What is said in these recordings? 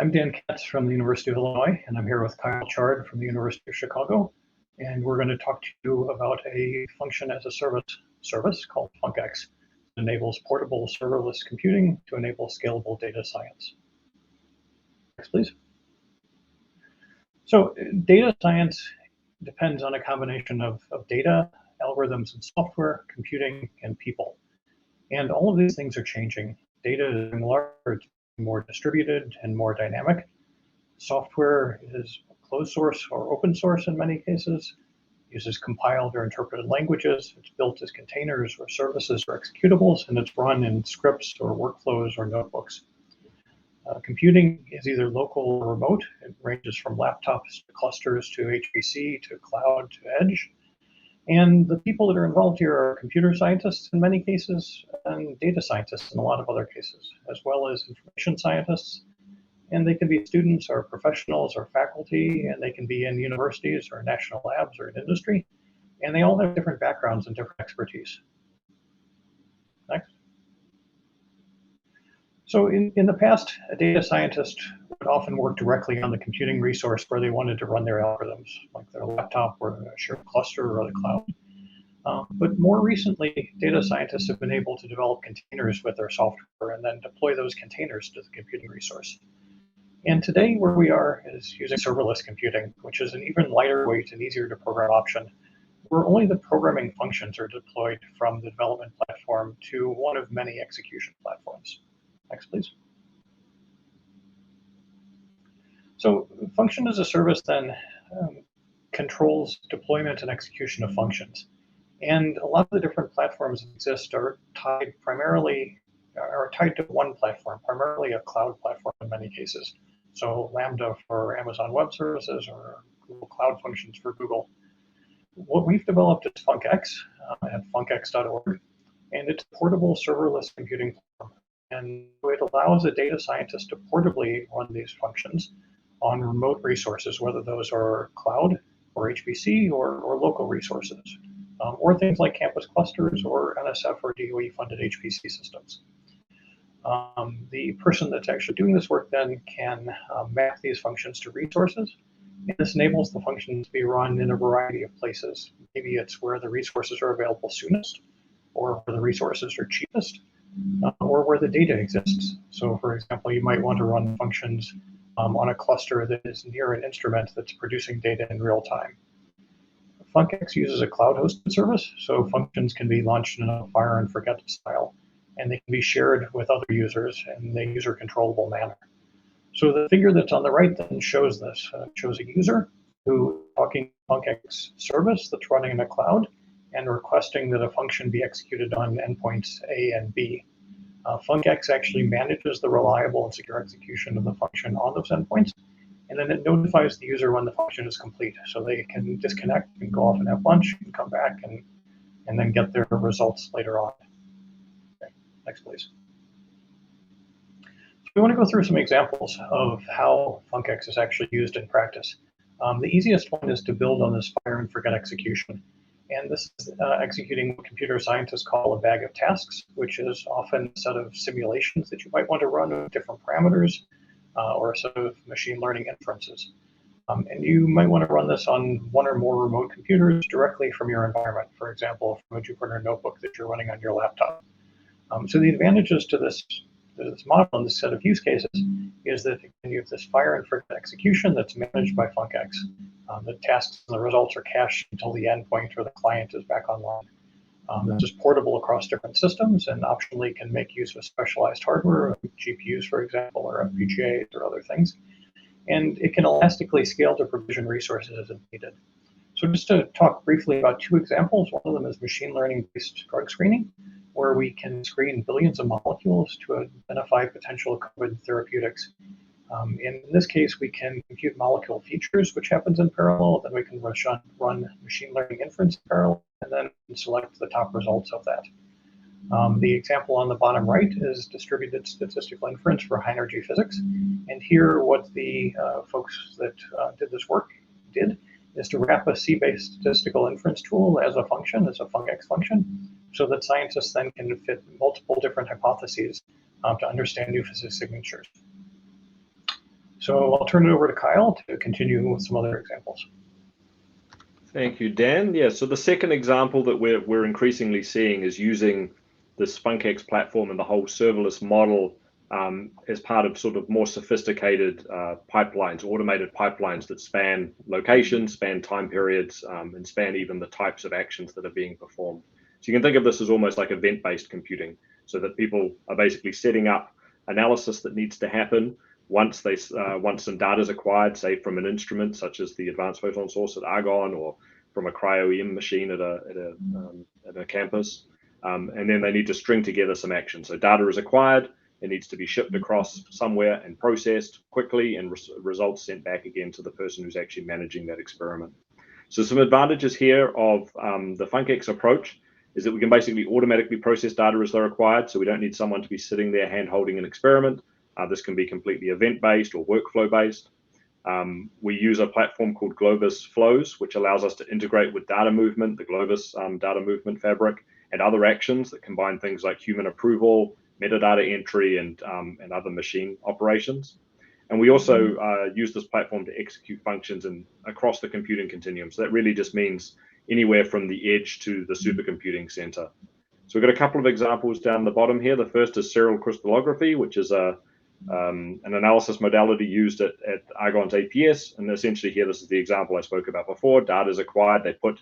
I'm Dan Katz from the University of Illinois, and I'm here with Kyle Chard from the University of Chicago. And we're going to talk to you about a function as a service called FuncX. It enables portable serverless computing to enable scalable data science. Next, please. So data science depends on a combination of data, algorithms and software, computing, and people. And all of these things are changing. Data is getting larger, more distributed, and more dynamic. Software is closed source or open source in many cases, uses compiled or interpreted languages. It's built as containers or services or executables, and it's run in scripts or workflows or notebooks. Computing is either local or remote. It ranges from laptops to clusters to HPC to cloud to edge. And the people that are involved here are computer scientists in many cases and data scientists in a lot of other cases, as well as information scientists. And they can be students or professionals or faculty, and they can be in universities or national labs or in industry. And they all have different backgrounds and different expertise. Next. So in the past, a data scientist would often work directly on the computing resource where they wanted to run their algorithms, like their laptop or a shared cluster or the cloud. But more recently, data scientists have been able to develop containers with their software and then deploy those containers to the computing resource. And today, where we are is using serverless computing, which is an even lighter weight and easier to program option, where only the programming functions are deployed from the development platform to one of many execution platforms. Next, please. So function as a service then controls deployment and execution of functions. And a lot of the different platforms that exist are tied to one platform, primarily a cloud platform in many cases. So Lambda for Amazon Web Services or Google Cloud Functions for Google. What we've developed is FuncX at funkx.org, and it's a portable serverless computing platform. And it allows a data scientist to portably run these functions on remote resources, whether those are cloud or HPC or local resources, or things like campus clusters or NSF or DOE-funded HPC systems. The person that's actually doing this work then can map these functions to resources. And this enables the functions to be run in a variety of places. Maybe it's where the resources are available soonest, or where the resources are cheapest, or where the data exists. So for example, you might want to run functions on a cluster that is near an instrument that's producing data in real time. FuncX uses a cloud-hosted service, so functions can be launched in a fire and forget style, and they can be shared with other users in a user-controllable manner. So the figure that's on the right then shows this. Shows a user who is talking to FuncX service that's running in a cloud and requesting that a function be executed on endpoints A and B. FuncX actually manages the reliable and secure execution of the function on those endpoints, and then it notifies the user when the function is complete, so they can disconnect and go off and have lunch and come back and then get their results later on. Okay, next, please. So we want to go through some examples of how FuncX is actually used in practice. The easiest one is to build on this fire and forget execution. And this is executing what computer scientists call a bag of tasks, which is often a set of simulations that you might want to run with different parameters or a set of machine learning inferences. And you might want to run this on one or more remote computers directly from your environment, for example, from a Jupyter notebook that you're running on your laptop. So the advantages to this model and this set of use cases is that you have this fire and forget execution that's managed by FuncX. The tasks and the results are cached until the endpoint or the client is back online. This is portable across different systems and optionally can make use of specialized hardware, like GPUs, for example, or FPGAs or other things. And it can elastically scale to provision resources as needed. So just to talk briefly about two examples, one of them is machine learning-based drug screening, where we can screen billions of molecules to identify potential COVID therapeutics. In this case, we can compute molecule features, which happens in parallel. Then we can run machine learning inference in parallel, and then select the top results of that. The example on the bottom right is distributed statistical inference for high energy physics. And here, what the folks that did this work did is to wrap a C-based statistical inference tool as a function, as a FuncX function, so that scientists then can fit multiple different hypotheses to understand new physics signatures. So I'll turn it over to Kyle to continue with some other examples. Thank you, Dan. Yeah, so the second example that we're increasingly seeing is using this FunkX platform and the whole serverless model as part of sort of more sophisticated pipelines, automated pipelines that span locations, span time periods, and span even the types of actions that are being performed. So you can think of this as almost like event-based computing, so that people are basically setting up analysis that needs to happen once some data is acquired, say from an instrument such as the Advanced Photon Source at Argonne, or from a cryo-EM machine at a campus, and then they need to string together some action. So data is acquired, it needs to be shipped across somewhere and processed quickly, and results sent back again to the person who's actually managing that experiment. So some advantages here of the FunkX approach is that we can basically automatically process data as they're acquired, so we don't need someone to be sitting there hand-holding an experiment. This can be completely event-based or workflow-based. We use a platform called Globus Flows, which allows us to integrate with data movement, the Globus data movement fabric, and other actions that combine things like human approval, metadata entry, and other machine operations. And we also use this platform to execute functions across the computing continuum. So that really just means anywhere from the edge to the supercomputing center. So we've got a couple of examples down the bottom here. The first is serial crystallography, which is an analysis modality used at Argonne's APS. And essentially here, this is the example I spoke about before. Data is acquired. They put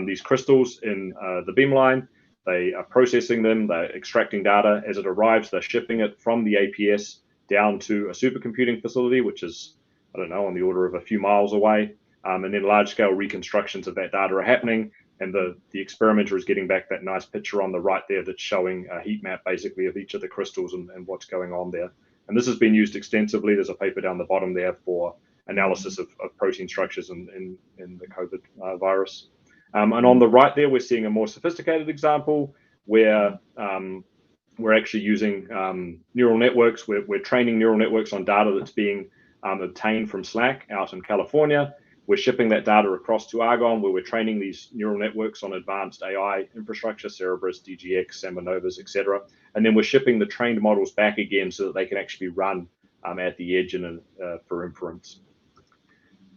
these crystals in the beamline. They are processing them. They're extracting data. As it arrives, they're shipping it from the APS down to a supercomputing facility, which is, I don't know, on the order of a few miles away. And then large-scale reconstructions of that data are happening. And the experimenter is getting back that nice picture on the right there that's showing a heat map, basically, of each of the crystals and what's going on there. And this has been used extensively. There's a paper down the bottom there for analysis of protein structures in the COVID virus. And on the right there, we're seeing a more sophisticated example where we're actually using neural networks. We're training neural networks on data that's being obtained from SLAC out in California. We're shipping that data across to Argonne, where we're training these neural networks on advanced AI infrastructure, Cerebras, DGX, Samba Novas, etc. And then we're shipping the trained models back again so that they can actually run at the edge and for inference.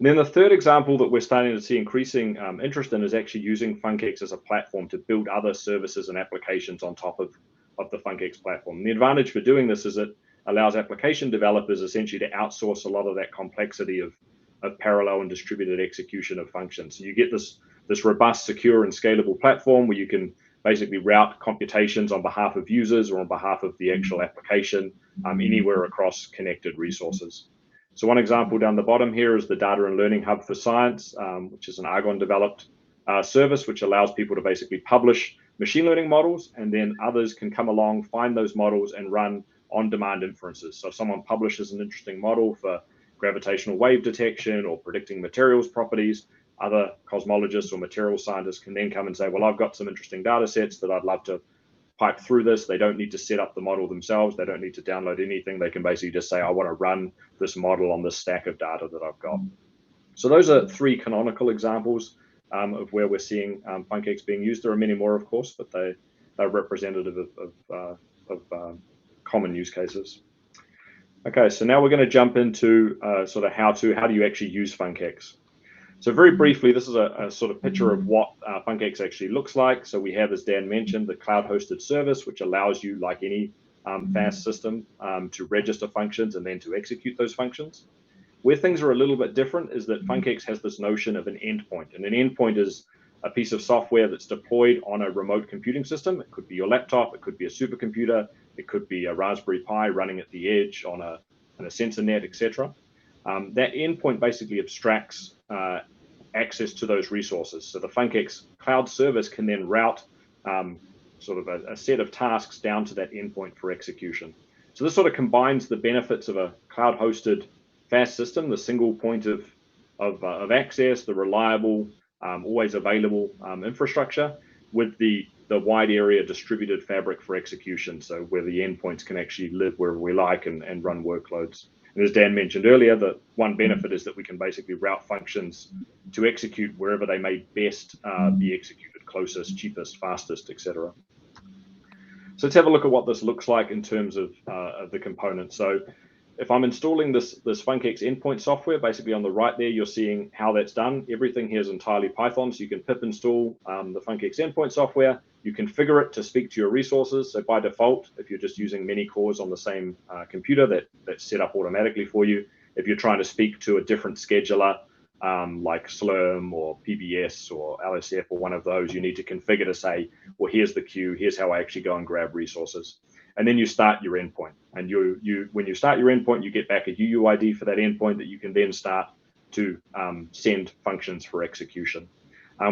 And then the third example that we're starting to see increasing interest in is actually using FunkX as a platform to build other services and applications on top of the FunkX platform. And the advantage for doing this is it allows application developers essentially to outsource a lot of that complexity of parallel and distributed execution of functions. So you get this robust, secure, and scalable platform where you can basically route computations on behalf of users or on behalf of the actual application anywhere across connected resources. So one example down the bottom here is the Data and Learning Hub for Science, which is an Argonne-developed service, which allows people to basically publish machine learning models, and then others can come along, find those models, and run on-demand inferences. So if someone publishes an interesting model for gravitational wave detection or predicting materials properties, other cosmologists or material scientists can then come and say, well, I've got some interesting data sets that I'd love to pipe through this. They don't need to set up the model themselves. They don't need to download anything. They can basically just say, I want to run this model on this stack of data that I've got. So those are three canonical examples of where we're seeing FunkX being used. There are many more, of course, but they're representative of common use cases. Okay, so now we're going to jump into sort of how do you actually use FunkX. So very briefly, this is a sort of picture of what FunkX actually looks like. So we have, as Dan mentioned, the cloud-hosted service, which allows you, like any fast system, to register functions and then to execute those functions. Where things are a little bit different is that FunkX has this notion of an endpoint. And an endpoint is a piece of software that's deployed on a remote computing system. It could be your laptop, it could be a supercomputer, it could be a Raspberry Pi running at the edge on a sensor net, etc. That endpoint basically abstracts access to those resources. So the FunkX cloud service can then route sort of a set of tasks down to that endpoint for execution. So this sort of combines the benefits of a cloud-hosted fast system, the single point of access, the reliable, always available infrastructure, with the wide area distributed fabric for execution. So where the endpoints can actually live wherever we like and run workloads. And as Dan mentioned earlier, the one benefit is that we can basically route functions to execute wherever they may best be executed, closest, cheapest, fastest, etc. So let's have a look at what this looks like in terms of the components. So if I'm installing this Funkex endpoint software, basically on the right there, you're seeing how that's done. Everything here is entirely Python, so you can pip install the Funkex endpoint software. You configure it to speak to your resources. So by default, if you're just using many cores on the same computer, that's set up automatically for you. If you're trying to speak to a different scheduler, like Slurm or PBS or LSF or one of those, you need to configure to say, well, here's the queue, here's how I actually go and grab resources. And then you start your endpoint. And when you start your endpoint, you get back a UUID for that endpoint that you can then start to send functions for execution.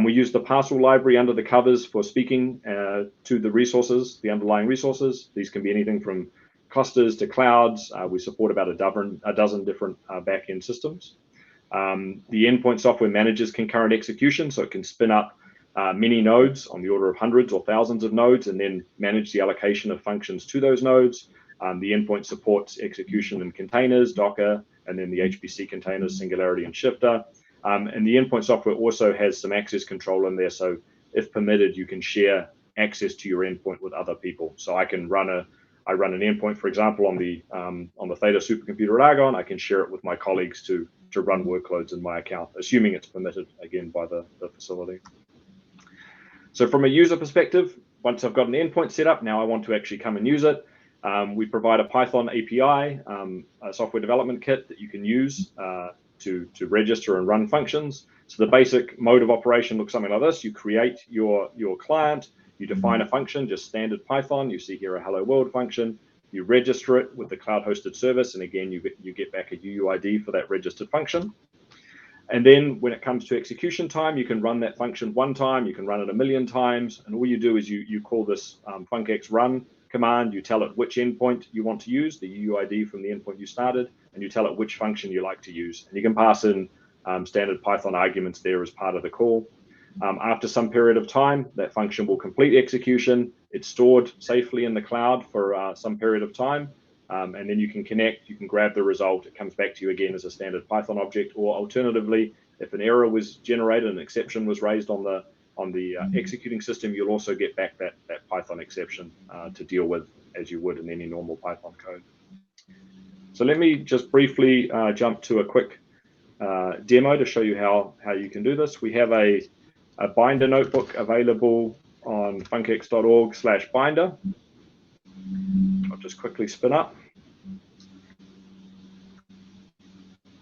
We use the Parcel library under the covers for speaking to the resources, the underlying resources. These can be anything from clusters to clouds. We support about a dozen different backend systems. The endpoint software manages concurrent execution, so it can spin up many nodes on the order of hundreds or thousands of nodes and then manage the allocation of functions to those nodes. The endpoint supports execution in containers, Docker, and then the HPC containers, Singularity and Shifter. And the endpoint software also has some access control in there. So if permitted, you can share access to your endpoint with other people. So I run an endpoint, for example, on the Theta supercomputer at Argonne. I can share it with my colleagues to run workloads in my account, assuming it's permitted, again, by the facility. So from a user perspective, once I've got an endpoint set up, now I want to actually come and use it. We provide a Python API, a software development kit that you can use to register and run functions. So the basic mode of operation looks something like this. You create your client, you define a function, just standard Python. You see here a hello world function. You register it with the cloud hosted service. And again, you get back a UUID for that registered function. And then when it comes to execution time, you can run that function one time, you can run it 1,000,000 times. And all you do is you call this Funkex run command. You tell it which endpoint you want to use, the UUID from the endpoint you started, and you tell it which function you like to use. And you can pass in standard Python arguments there as part of the call. After some period of time, that function will complete execution. It's stored safely in the cloud for some period of time. And then you can connect, you can grab the result. It comes back to you again as a standard Python object, or alternatively, if an error was generated, an exception was raised on the executing system, you'll also get back that Python exception to deal with as you would in any normal Python code. So let me just briefly jump to a quick demo to show you how you can do this. We have a Binder notebook available on funkex.org/binder. I'll just quickly spin up.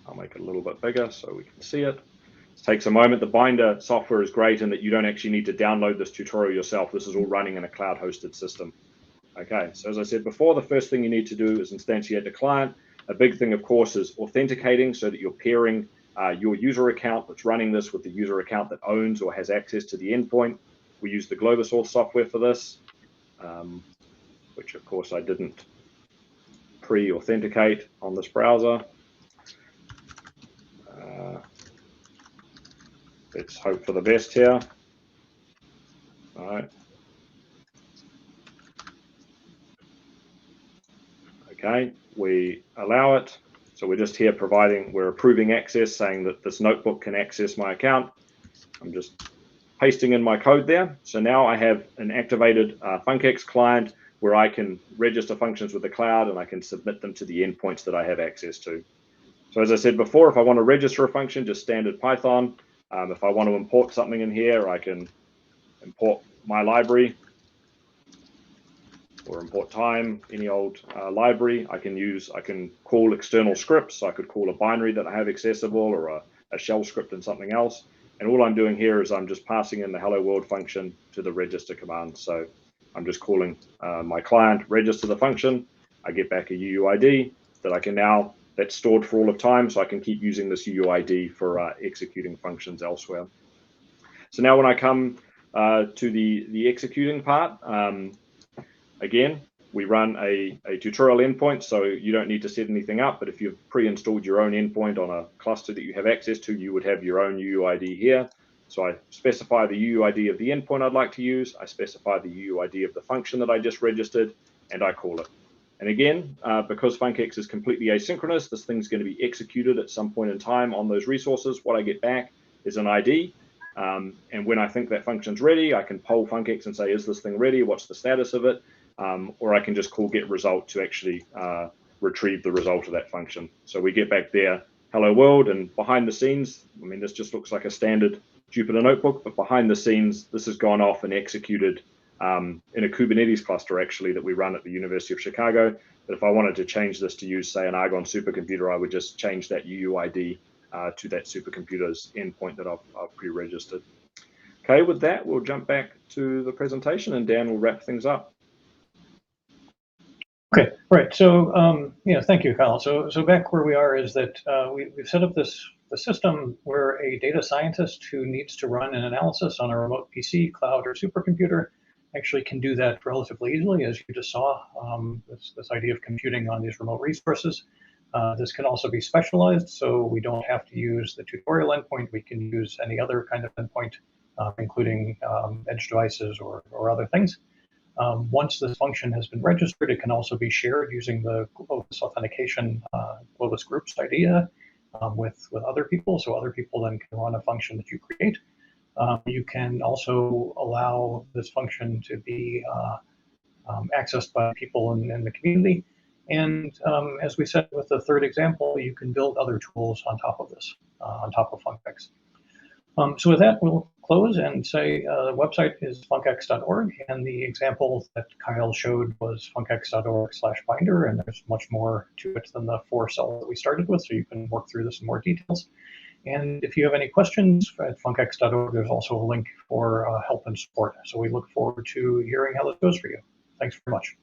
I'll make it a little bit bigger so we can see it. It takes a moment. The Binder software is great in that you don't actually need to download this tutorial yourself. This is all running in a cloud hosted system. Okay, so as I said before, the first thing you need to do is instantiate the client. A big thing, of course, is authenticating so that you're pairing your user account that's running this with the user account that owns or has access to the endpoint. We use the Globosource software for this, which of course I didn't pre-authenticate on this browser. Let's hope for the best here. All right. Okay, we allow it. So we're just here we're approving access, saying that this notebook can access my account. I'm just pasting in my code there. So now I have an activated Funkex client where I can register functions with the cloud and I can submit them to the endpoints that I have access to. So as I said before, if I want to register a function, just standard Python. If I want to import something in here, I can import my library or import time, any old library. I can call external scripts. So I could call a binary that I have accessible or a shell script and something else. And all I'm doing here is I'm just passing in the hello world function to the register command. So I'm just calling my client, register the function. I get back a UUID that I can now, that's stored for all of time. So I can keep using this UUID for executing functions elsewhere. So now when I come to the executing part, again, we run a tutorial endpoint, so you don't need to set anything up, but if you've pre-installed your own endpoint on a cluster that you have access to, you would have your own UUID here. So I specify the UUID of the endpoint I'd like to use, I specify the UUID of the function that I just registered, and I call it. And again, because Funkex is completely asynchronous, this thing's going to be executed at some point in time on those resources. What I get back is an ID. And when I think that function's ready, I can poll Funkex and say, is this thing ready? What's the status of it? Or I can just call get result to actually retrieve the result of that function. So we get back there, hello world, and behind the scenes, I mean, this just looks like a standard Jupyter notebook, but behind the scenes, this has gone off and executed in a Kubernetes cluster, actually, that we run at the University of Chicago. But if I wanted to change this to use, say, an Argonne supercomputer, I would just change that UUID to that supercomputer's endpoint that I've pre-registered. Okay, with that, we'll jump back to the presentation, and Dan will wrap things up. Okay, right. So yeah, thank you, Kyle. So back where we are is that we've set up the system where a data scientist who needs to run an analysis on a remote PC, cloud, or supercomputer actually can do that relatively easily, as you just saw, this idea of computing on these remote resources. This can also be specialized, so we don't have to use the tutorial endpoint. We can use any other kind of endpoint, including edge devices or other things. Once this function has been registered, it can also be shared using the Globus authentication, Globus groups idea with other people. So other people then can run a function that you create. You can also allow this function to be accessed by people in the community. And as we said with the third example, you can build other tools on top of this, on top of FuncX. So with that, we'll close and say the website is funkx.org, and the example that Kyle showed was funkx.org/binder, and there's much more to it than the 4 cells that we started with, so you can work through this in more details. And if you have any questions at funkx.org, there's also a link for help and support. So we look forward to hearing how this goes for you. Thanks very much.